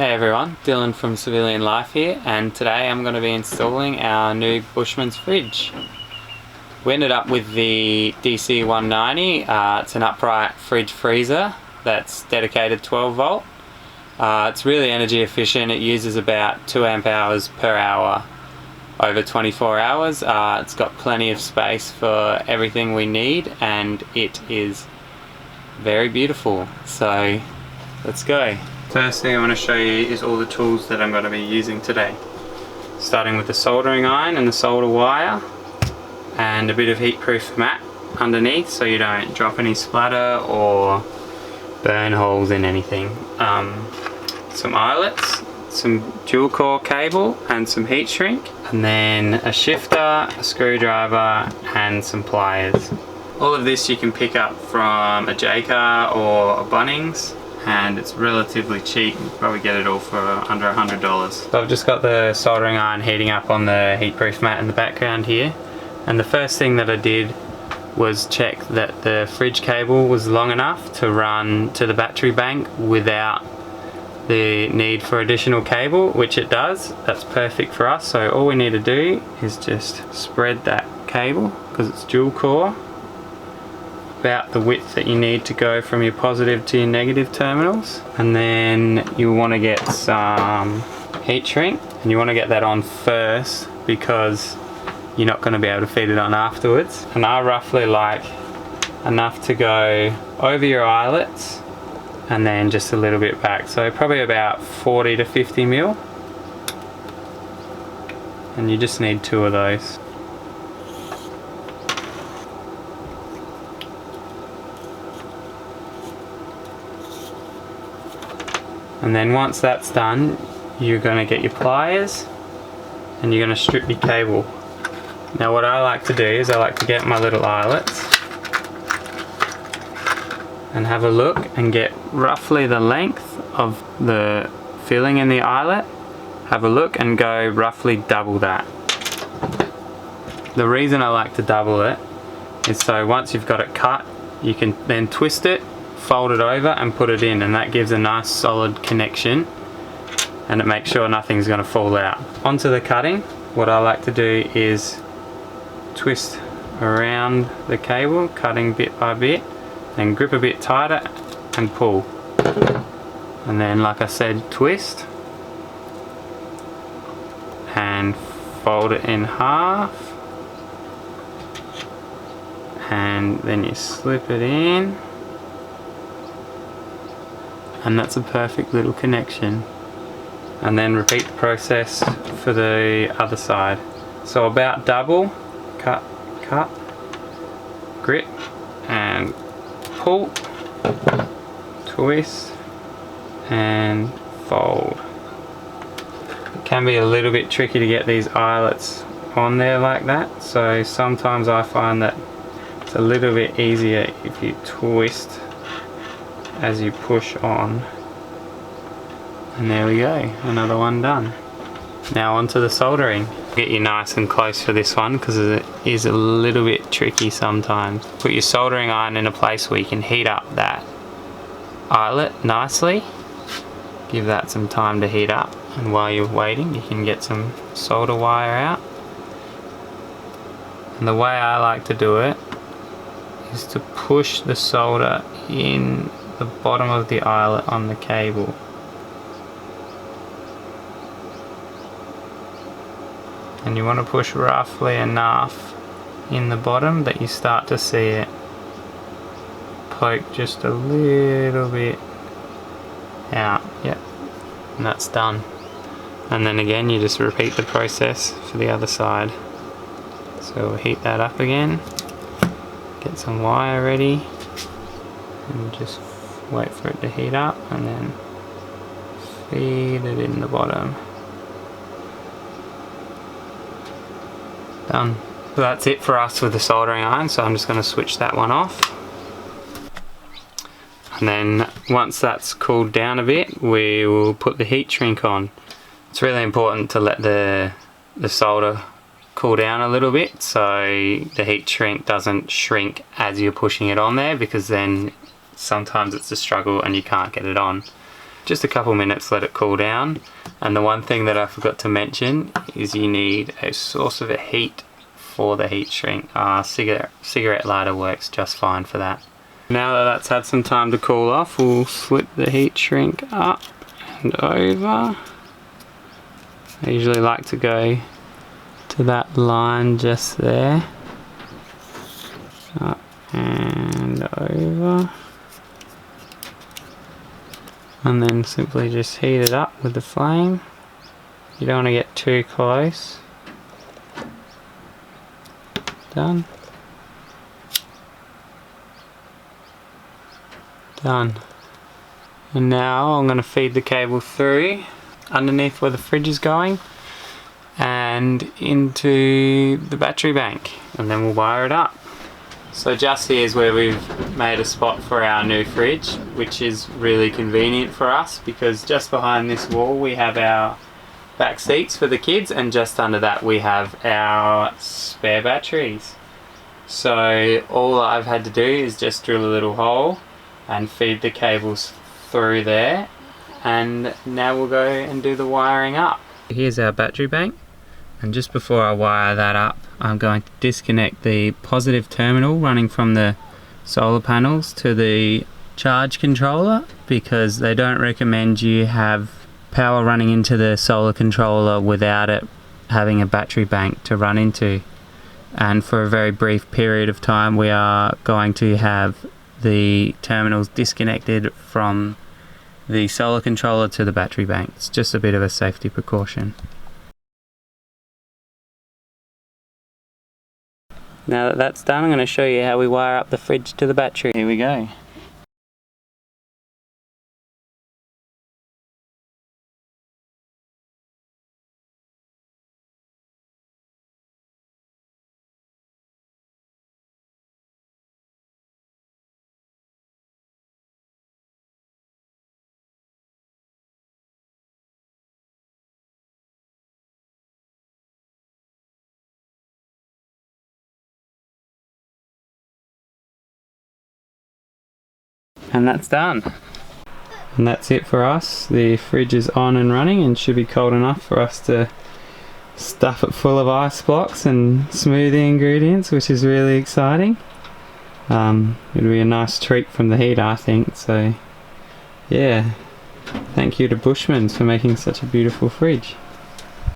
Hey everyone, Dylan from Civilian Life here, and today I'm going to be installing our new Bushman's fridge. We ended up with the DC190. It's an upright fridge freezer that's dedicated 12 volt. It's really energy efficient. It uses about 2 amp hours per hour over 24 hours. It's got plenty of space for everything we need, and it is very beautiful. So let's go. First thing I want to show you is all the tools that I'm going to be using today. Starting with the soldering iron and the solder wire, and a bit of heat-proof mat underneath so you don't drop any splatter or burn holes in anything. Some eyelets, some dual core cable and some heat shrink, and then a shifter, a screwdriver and some pliers. All of this you can pick up from a J-Car or a Bunnings, and it's relatively cheap. You can probably get it all for under $100. So I've just got the soldering iron heating up on the heat-proof mat in the background here, and the first thing that I did was check that the fridge cable was long enough to run to the battery bank without the need for additional cable, which it does. That's perfect for us. So all we need to do is just spread that cable, because it's dual core, about the width that you need to go from your positive to your negative terminals. And then you want to get some heat shrink, and you want to get that on first because you're not going to be able to feed it on afterwards. And I roughly like enough to go over your eyelets and then just a little bit back, so probably about 40 to 50 mil, and you just need 2 of those. And then once that's done, you're going to get your pliers and you're going to strip your cable. Now what I like to do is I like to get my little eyelets and have a look and get roughly the length of the filling in the eyelet. Have a look and go roughly double that. The reason I like to double it is so once you've got it cut, you can then twist it, fold it over and put it in, and that gives a nice solid connection, and it makes sure nothing's going to fall out. Onto the cutting, what I like to do is twist around the cable, cutting bit by bit, and grip a bit tighter and pull. And then, like I said, twist and fold it in half, and then you slip it in, and that's a perfect little connection. And then repeat the process for the other side. So about double, cut, grip and pull, twist and fold. It can be a little bit tricky to get these eyelets on there like that, so sometimes I find that it's a little bit easier if you twist as you push on. And there we go, another one done. Now onto the soldering. Get you nice and close for this one because it is a little bit tricky sometimes. Put your soldering iron in a place where you can heat up that eyelet nicely. Give that some time to heat up, and while you're waiting you can get some solder wire out. And the way I like to do it is to push the solder in the bottom of the eyelet on the cable. And you want to push roughly enough in the bottom that you start to see it poke just a little bit out. Yep, and that's done. And then again you just repeat the process for the other side. So we'll heat that up again, get some wire ready, and just wait for it to heat up, and then feed it in the bottom. Done. So that's it for us with the soldering iron, so I'm just going to switch that one off. And then once that's cooled down a bit, we will put the heat shrink on. It's really important to let the solder cool down a little bit so the heat shrink doesn't shrink as you're pushing it on there, because then sometimes it's a struggle and you can't get it on. just a couple minutes, let it cool down. And the one thing that I forgot to mention is you need a source of heat for the heat shrink. Cigarette lighter works just fine for that. Now that that's had some time to cool off, we'll slip the heat shrink up and over. I usually like to go to that line just there. Up and over. And then simply just heat it up with the flame. You don't want to get too close. Done. Done. And now I'm going to feed the cable through underneath where the fridge is going and into the battery bank, and then we'll wire it up. So just here is where we've made a spot for our new fridge, which is really convenient for us because just behind this wall we have our back seats for the kids, and just under that we have our spare batteries. So all I've had to do is just drill a little hole and feed the cables through there, and now we'll go and do the wiring up. Here's our battery bank, and just before I wire that up I'm going to disconnect the positive terminal running from the solar panels to the charge controller, because they don't recommend you have power running into the solar controller without it having a battery bank to run into. And for a very brief period of time we are going to have the terminals disconnected from the solar controller to the battery bank. It's just a bit of a safety precaution. Now that that's done, I'm going to show you how we wire up the fridge to the battery. Here we go. And that's done. And that's it for us. The fridge is on and running and should be cold enough for us to stuff it full of ice blocks and smoothie ingredients, which is really exciting. It'll be a nice treat from the heat, I think. So yeah, thank you to Bushman for making such a beautiful fridge.